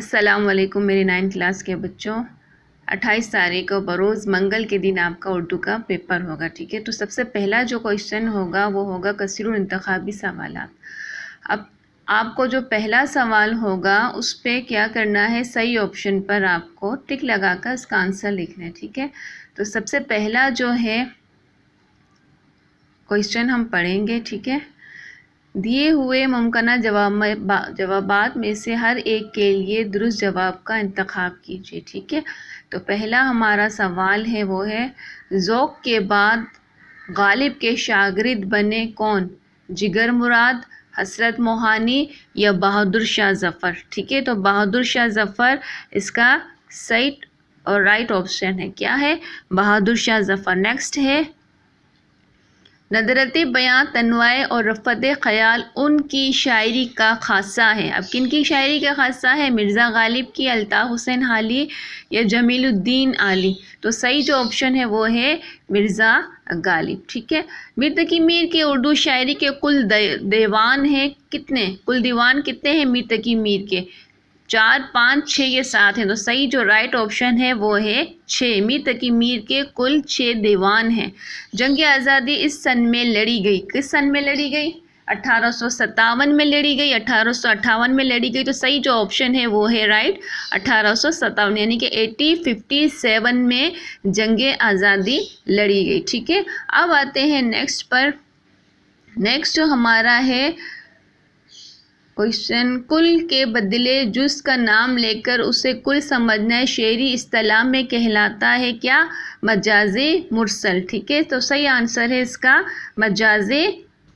अस्सलाम वालेकुम मेरे 9th क्लास के बच्चों। 28 तारीख को बरोज़ मंगल के दिन आपका उर्दू का पेपर होगा, ठीक है। तो सबसे पहला जो क्वेश्चन होगा वो होगा कसीरुल इंतखाबी सवालात। अब आपको जो पहला सवाल होगा उस पर क्या करना है, सही ऑप्शन पर आपको टिक लगाकर इसका आंसर लिखना है, ठीक है। तो सबसे पहला जो है क्वेश्चन हम पढ़ेंगे, ठीक है। दिए हुए मुमकिना जवाबात में से हर एक के लिए दुरुस्त जवाब का इंतखाब कीजिए, ठीक है। तो पहला हमारा सवाल है वो है, ज़ौक़ के बाद गालिब के शागिर्द बने कौन? जिगर मुराद, हसरत मोहानी या बहादुर शाह ज़फ़र, ठीक है। तो बहादुर शाह ज़फ़र इसका सही और राइट ऑप्शन है। क्या है? बहादुर शाह ज़फ़र। नेक्स्ट है, नदरते बयां, तन्वाए और रफ़त ख़याल उनकी शायरी का खासा है। अब किन की शायरी का खासा है? मिर्ज़ा गालिब की, अल्ताफ़ हुसैन हाली या जमीलुद्दीन आली। तो सही जो ऑप्शन है वो है मिर्ज़ा गालिब, ठीक है। मीर तकी मीर के उर्दू शायरी के कुल दीवान हैं कितने? कुल दीवान कितने हैं मीर तकी मीर के? 4, 5, 6 या 7 हैं। तो सही जो राइट ऑप्शन है वो है 6। मीर तकी मीर के कुल 6 दीवान हैं। जंग आज़ादी इस सन में लड़ी गई। किस सन में लड़ी गई? 1857 में लड़ी गई, 1858 में लड़ी गई। तो सही जो ऑप्शन है वो है राइट 1857, यानी कि 1857 में जंग आज़ादी लड़ी गई, ठीक है। अब आते हैं नेक्स्ट पर। नेक्स्ट जो हमारा है क्वेश्चन, कुल के बदले जुज़ का नाम लेकर उसे कुल समझना शेरी इस्तिलाह में कहलाता है क्या? मजाज़े मुरसल, ठीक है। तो सही आंसर है इसका मजाज़े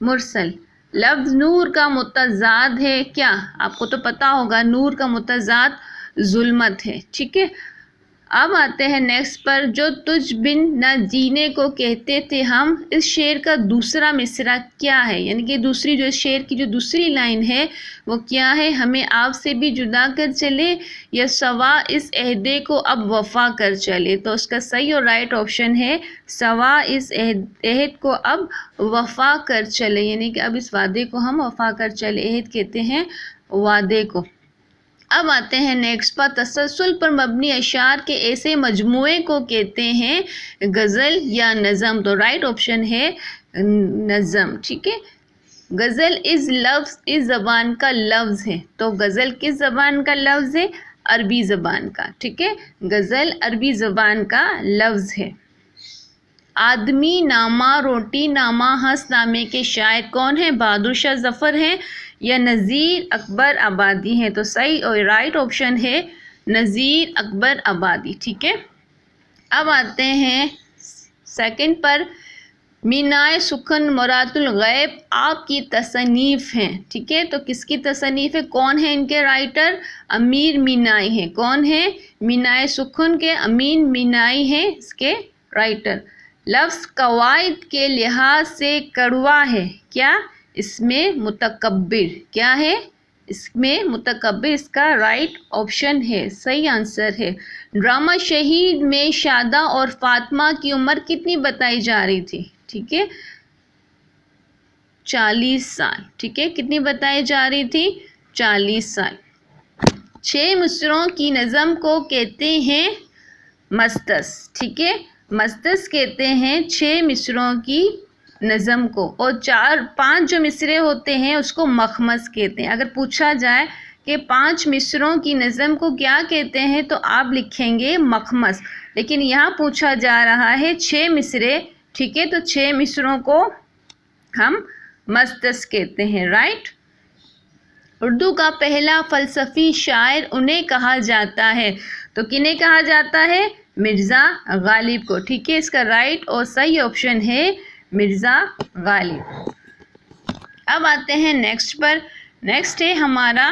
मुरसल। लफ्ज़ नूर का मुतज़ाद है क्या? आपको तो पता होगा नूर का मुतज़ाद जुल्मत है, ठीक है। अब आते हैं नेक्स्ट पर, जो तुझ बिन न जीने को कहते थे हम, इस शेर का दूसरा मिसरा क्या है? यानी कि दूसरी जो शेर की जो दूसरी लाइन है वो क्या है? हमें आपसे भी जुदा कर चले या सवा इस अहदे को अब वफ़ा कर चले। तो उसका सही और राइट ऑप्शन है सवा इस अहद को अब वफ़ा कर चले, यानी कि अब इस वादे को हम वफ़ा कर चले। अहद कहते हैं वादे को। अब आते हैं नेक्स्ट पर, तसलसल पर मबनी अशार के ऐसे मजमूए को कहते हैं गज़ल या नज़म। तो राइट ऑप्शन है नज़म, ठीक है। गज़ल इस लफ्ज़ इस ज़बान का लफ्ज़ है। तो गज़ल किस ज़बान का लफ्ज़ है? अरबी ज़बान का, ठीक है। गज़ल अरबी ज़बान का लफ्ज़ है। आदमी नामा, रोटी नामा, हंस नामे के शायर कौन है? बहादुर शाह ज़फ़र हैं या नज़ीर अकबर आबादी हैं। तो सही और राइट ऑप्शन है नज़ीर अकबर आबादी, ठीक है। अब आते हैं सेकंड पर, मीनाए सुखन मुरातुल गैब आपकी तसनीफ़ हैं, ठीक है। तो किसकी तसनीफ़ है? कौन है इनके राइटर? अमीर मीनाई हैं। कौन है? मीनाए सुखन के अमीन मीनाई हैं इसके राइटर। लफ्ज़ कवायद के लिहाज से कड़वा है क्या? इसमें मुतकब्बिर। क्या है? इसमें मुतकब्बिर इसका राइट ऑप्शन है, सही आंसर है। ड्रामा शहीद में शादा और फातिमा की उम्र कितनी बताई जा रही थी? ठीक है, 40 साल, ठीक है। कितनी बताई जा रही थी? 40 साल। 6 मिसरों की नज़म को कहते हैं मस्तस, ठीक है। मस्तस कहते हैं 6 मिसरों की नज़म को, और 4-5 जो मिसरे होते हैं उसको मखमस कहते हैं। अगर पूछा जाए कि 5 मिसरों की नज़म को क्या कहते हैं तो आप लिखेंगे मखमस, लेकिन यहाँ पूछा जा रहा है 6 मिसरे, ठीक है। तो 6 मिसरों को हम मस्तस कहते हैं, राइट। उर्दू का पहला फ़लसफ़ी शायर उन्हें कहा जाता है। तो किन्हें कहा जाता है? मिर्ज़ा गालिब को, ठीक है। इसका राइट और सही ऑप्शन है मिर्ज़ा गालिब। अब आते हैं नेक्स्ट पर। नेक्स्ट है हमारा